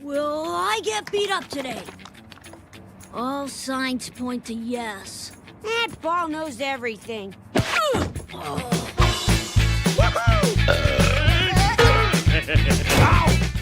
Will I get beat up today? All signs point to yes. That ball knows everything.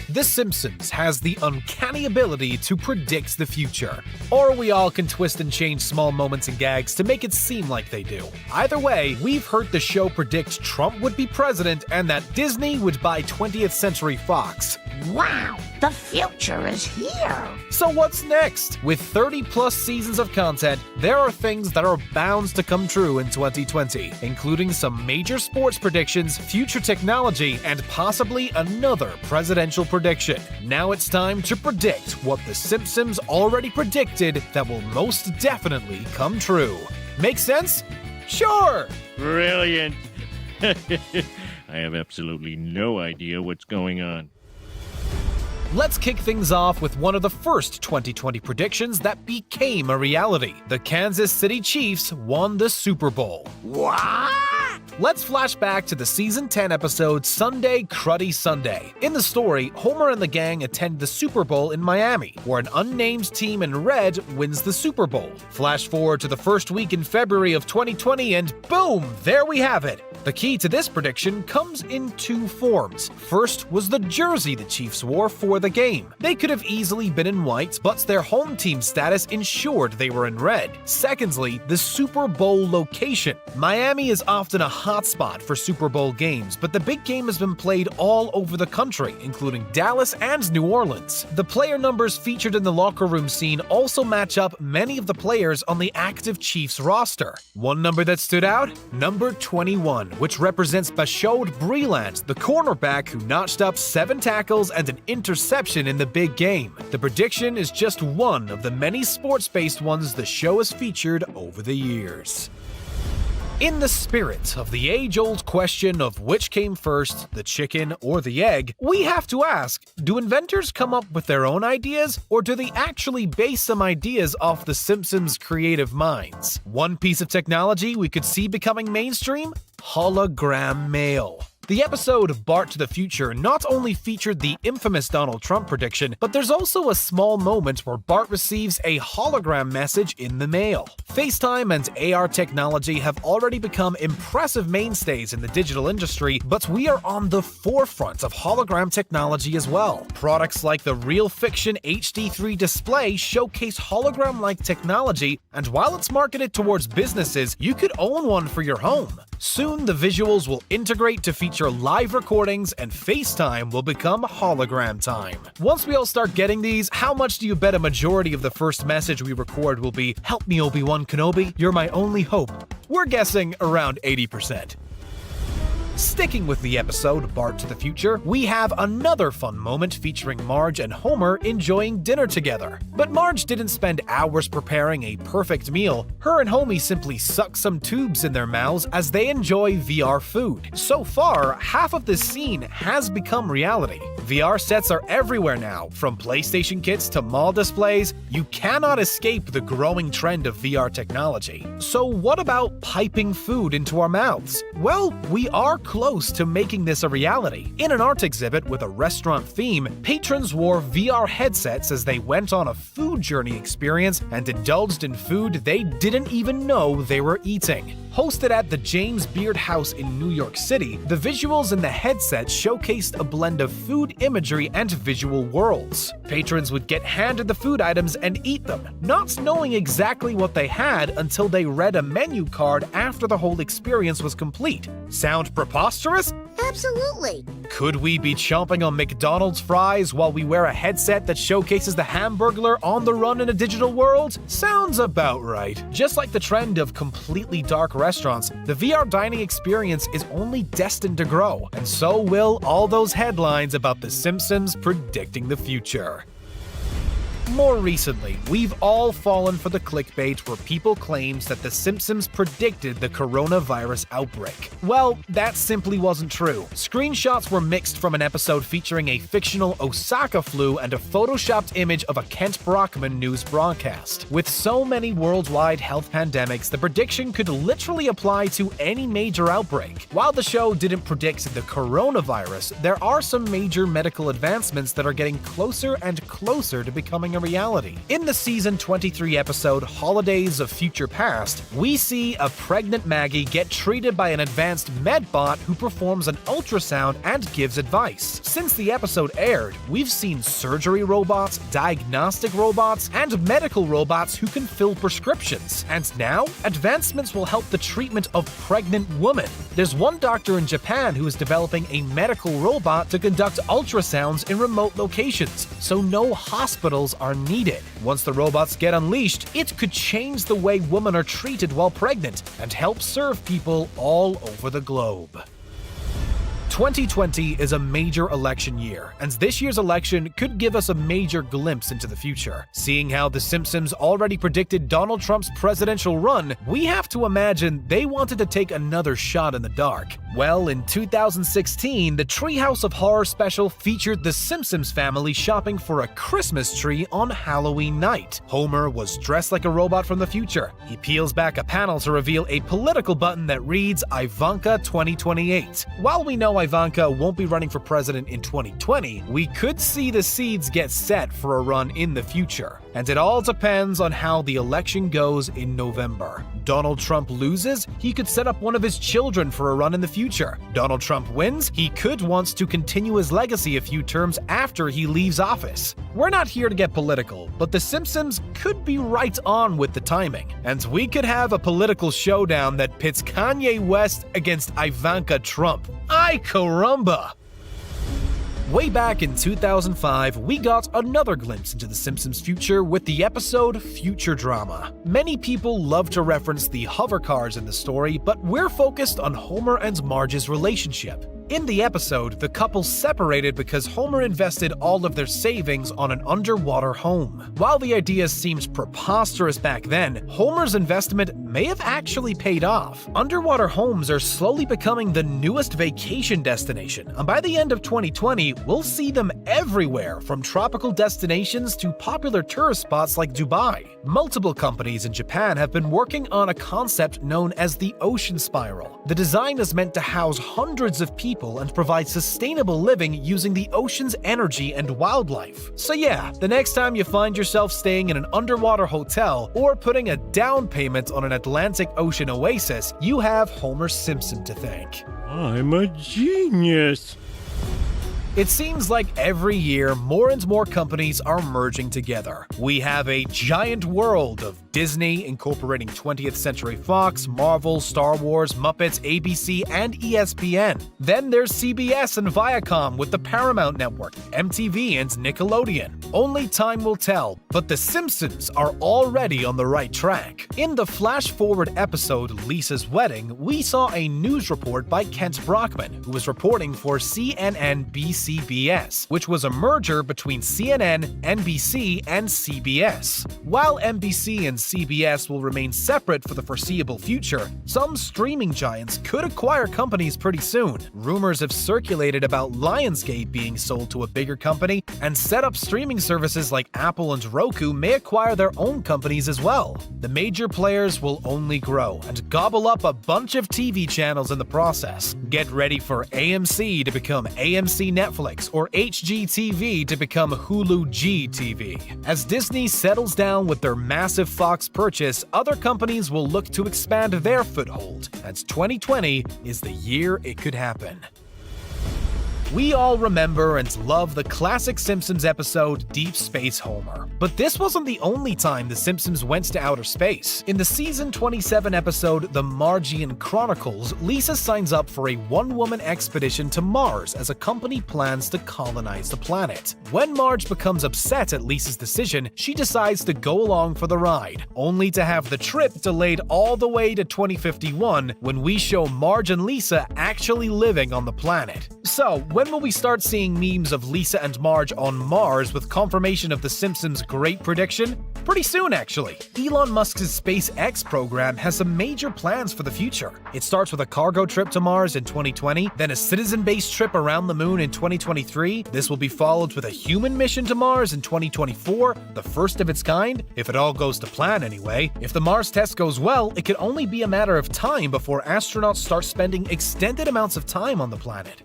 The Simpsons has the uncanny ability to predict the future. Or we all can twist and change small moments and gags to make it seem like they do. Either way, we've heard the show predict Trump would be president and that Disney would buy 20th Century Fox. Wow, the future is here! So what's next? With 30 plus seasons of content, there are things that are bound to come true in 2020, including some major sports predictions, future technology, and possibly another presidential prediction. Now it's time to predict what The Simpsons already predicted that will most definitely come true. Make sense? Sure! Brilliant! I have absolutely no idea what's going on. Let's kick things off with one of the first 2020 predictions that became a reality. The Kansas City Chiefs won the Super Bowl. What? Let's flash back to the season 10 episode Sunday Cruddy Sunday. In the story, Homer and the gang attend the Super Bowl in Miami, where an unnamed team in red wins the Super Bowl. Flash forward to the first week in February of 2020 and boom, there we have it. The key to this prediction comes in two forms. First was the jersey the Chiefs wore for the game. They could have easily been in white, but their home team status ensured they were in red. Secondly, the Super Bowl location. Miami is often a hotspot for Super Bowl games, but the big game has been played all over the country, including Dallas and New Orleans. The player numbers featured in the locker room scene also match up many of the players on the active Chiefs roster. One number that stood out? Number 21, which represents Bashaud Breeland, the cornerback who notched up 7 tackles and an interception in the big game. The prediction is just one of the many sports-based ones the show has featured over the years. In the spirit of the age-old question of which came first, the chicken or the egg, we have to ask, do inventors come up with their own ideas, or do they actually base some ideas off The Simpsons' creative minds? One piece of technology we could see becoming mainstream? Hologram mail. The episode Bart to the Future not only featured the infamous Donald Trump prediction, but there's also a small moment where Bart receives a hologram message in the mail. FaceTime and AR technology have already become impressive mainstays in the digital industry, but we are on the forefront of hologram technology as well. Products like the Real Fiction HD3 display showcase hologram-like technology, and while it's marketed towards businesses, you could own one for your home. Soon, the visuals will integrate to feature live recordings, and FaceTime will become hologram time. Once we all start getting these, how much do you bet a majority of the first message we record will be, "Help me, Obi-Wan Kenobi, you're my only hope"? We're guessing around 80%. Sticking with the episode Bart to the Future, we have another fun moment featuring Marge and Homer enjoying dinner together. But Marge didn't spend hours preparing a perfect meal. Her and Homie simply suck some tubes in their mouths as they enjoy VR food. So far, half of this scene has become reality. VR sets are everywhere now, from PlayStation kits to mall displays. You cannot escape the growing trend of VR technology. So what about piping food into our mouths? Well, we are close to making this a reality. In an art exhibit with a restaurant theme, patrons wore VR headsets as they went on a food journey experience and indulged in food they didn't even know they were eating. Hosted at the James Beard House in New York City, the visuals in the headset showcased a blend of food imagery and visual worlds. Patrons would get handed the food items and eat them, not knowing exactly what they had until they read a menu card after the whole experience was complete. Sound preposterous? Absolutely. Could we be chomping on McDonald's fries while we wear a headset that showcases the Hamburglar on the run in a digital world? Sounds about right. Just like the trend of completely dark restaurants, the VR dining experience is only destined to grow, and so will all those headlines about The Simpsons predicting the future. More recently, we've all fallen for the clickbait where people claim that The Simpsons predicted the coronavirus outbreak. Well, that simply wasn't true. Screenshots were mixed from an episode featuring a fictional Osaka flu and a photoshopped image of a Kent Brockman news broadcast. With so many worldwide health pandemics, the prediction could literally apply to any major outbreak. While the show didn't predict the coronavirus, there are some major medical advancements that are getting closer and closer to becoming a reality. In the season 23 episode Holidays of Future Past, we see a pregnant Maggie get treated by an advanced medbot who performs an ultrasound and gives advice. Since the episode aired, we've seen surgery robots, diagnostic robots, and medical robots who can fill prescriptions. And now, advancements will help the treatment of pregnant women. There's one doctor in Japan who is developing a medical robot to conduct ultrasounds in remote locations, so no hospitals are needed. Once the robots get unleashed, it could change the way women are treated while pregnant and help serve people all over the globe. 2020 is a major election year, and this year's election could give us a major glimpse into the future. Seeing how The Simpsons already predicted Donald Trump's presidential run, we have to imagine they wanted to take another shot in the dark. Well, in 2016, the Treehouse of Horror special featured the Simpsons family shopping for a Christmas tree on Halloween night. Homer was dressed like a robot from the future. He peels back a panel to reveal a political button that reads Ivanka 2028. While we know Ivanka won't be running for president in 2020, we could see the seeds get set for a run in the future. And it all depends on how the election goes in November. Donald Trump loses, he could set up one of his children for a run in the future. Donald Trump wins, he could want to continue his legacy a few terms after he leaves office. We're not here to get political, but The Simpsons could be right on with the timing. And we could have a political showdown that pits Kanye West against Ivanka Trump. Ay caramba! Way back in 2005, we got another glimpse into The Simpsons' future with the episode Future Drama. Many people love to reference the hover cars in the story, but we're focused on Homer and Marge's relationship. In the episode, the couple separated because Homer invested all of their savings on an underwater home. While the idea seems preposterous back then, Homer's investment may have actually paid off. Underwater homes are slowly becoming the newest vacation destination, and by the end of 2020, we'll see them everywhere, from tropical destinations to popular tourist spots like Dubai. Multiple companies in Japan have been working on a concept known as the ocean spiral. The design is meant to house hundreds of people and provide sustainable living using the ocean's energy and wildlife. So yeah, the next time you find yourself staying in an underwater hotel or putting a down payment on an Atlantic Ocean oasis, you have Homer Simpson to thank. I'm a genius. It seems like every year, more and more companies are merging together. We have a giant world of Disney incorporating 20th Century Fox, Marvel, Star Wars, Muppets, ABC, and ESPN. Then there's CBS and Viacom with the Paramount Network, MTV, and Nickelodeon. Only time will tell, but The Simpsons are already on the right track. In the flash-forward episode Lisa's Wedding, we saw a news report by Kent Brockman, who was reporting for CNN-BCBS, which was a merger between CNN, NBC, and CBS. While NBC and CBS will remain separate for the foreseeable future, some streaming giants could acquire companies pretty soon. Rumors have circulated about Lionsgate being sold to a bigger company, and set-up streaming services like Apple and Roku may acquire their own companies as well. The major players will only grow and gobble up a bunch of TV channels in the process. Get ready for AMC to become AMC Netflix or HGTV to become Hulu GTV. As Disney settles down with their massive Fox purchase, other companies will look to expand their foothold, and 2020 is the year it could happen. We all remember and love the classic Simpsons episode Deep Space Homer. But this wasn't the only time The Simpsons went to outer space. In the season 27 episode The Margian Chronicles, Lisa signs up for a one-woman expedition to Mars as a company plans to colonize the planet. When Marge becomes upset at Lisa's decision, she decides to go along for the ride, only to have the trip delayed all the way to 2051 when we show Marge and Lisa actually living on the planet. So, when will we start seeing memes of Lisa and Marge on Mars with confirmation of the Simpsons' great prediction? Pretty soon, actually. Elon Musk's SpaceX program has some major plans for the future. It starts with a cargo trip to Mars in 2020, then a citizen-based trip around the moon in 2023. This will be followed with a human mission to Mars in 2024, the first of its kind, if it all goes to plan anyway. If the Mars test goes well, it could only be a matter of time before astronauts start spending extended amounts of time on the planet.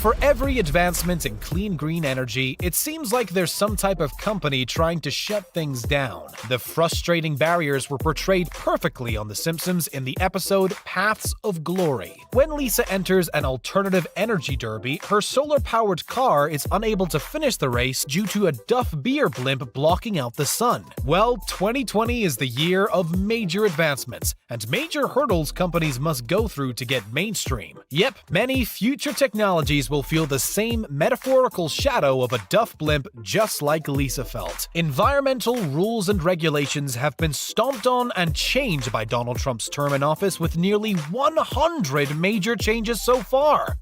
For every advancement in clean green energy, it seems like there's some type of company trying to shut things down. The frustrating barriers were portrayed perfectly on The Simpsons in the episode Paths of Glory. When Lisa enters an alternative energy derby, her solar-powered car is unable to finish the race due to a Duff beer blimp blocking out the sun. Well, 2020 is the year of major advancements, and major hurdles companies must go through to get mainstream. Yep, many future technologies will feel the same metaphorical shadow of a Duff blimp just like Lisa felt. Environmental rules and regulations have been stomped on and changed by Donald Trump's term in office with nearly 100 major changes so far.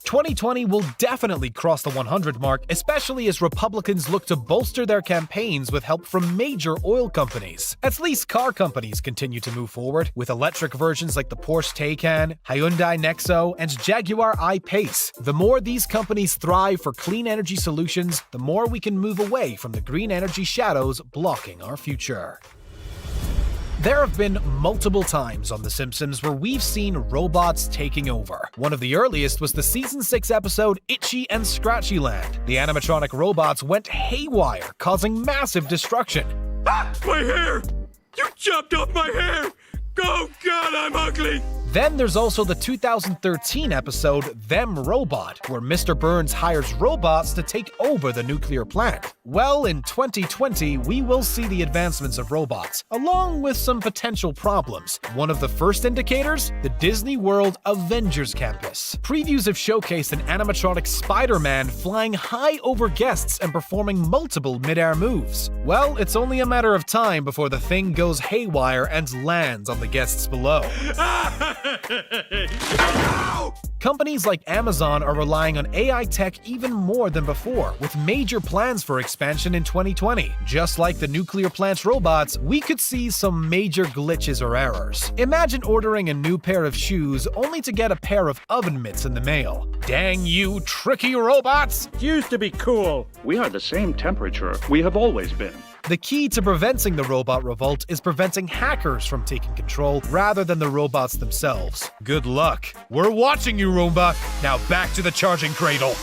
2020 will definitely cross the 100 mark, especially as Republicans look to bolster their campaigns with help from major oil companies. At least car companies continue to move forward, with electric versions like the Porsche Taycan, Hyundai Nexo, and Jaguar I-Pace. The more these companies thrive for clean energy solutions, the more we can move away from the green energy shadows blocking our future. There have been multiple times on The Simpsons where we've seen robots taking over. One of the earliest was the Season 6 episode Itchy and Scratchy Land. The animatronic robots went haywire, causing massive destruction. Ah! My hair! You chopped off my hair! Oh God, I'm ugly! Then there's also the 2013 episode Them Robot, where Mr. Burns hires robots to take over the nuclear plant. Well, in 2020, we will see the advancements of robots, along with some potential problems. One of the first indicators? The Disney World Avengers Campus. Previews have showcased an animatronic Spider-Man flying high over guests and performing multiple mid-air moves. Well, it's only a matter of time before the thing goes haywire and lands on the guests below. Companies like Amazon are relying on AI tech even more than before, with major plans for expansion in 2020. Just like the nuclear plant's robots, we could see some major glitches or errors. Imagine ordering a new pair of shoes only to get a pair of oven mitts in the mail. Dang you, tricky robots! Used to be cool. We are the same temperature we have always been. The key to preventing the robot revolt is preventing hackers from taking control rather than the robots themselves. Good luck. We're watching you, Roomba. Now back to the charging cradle.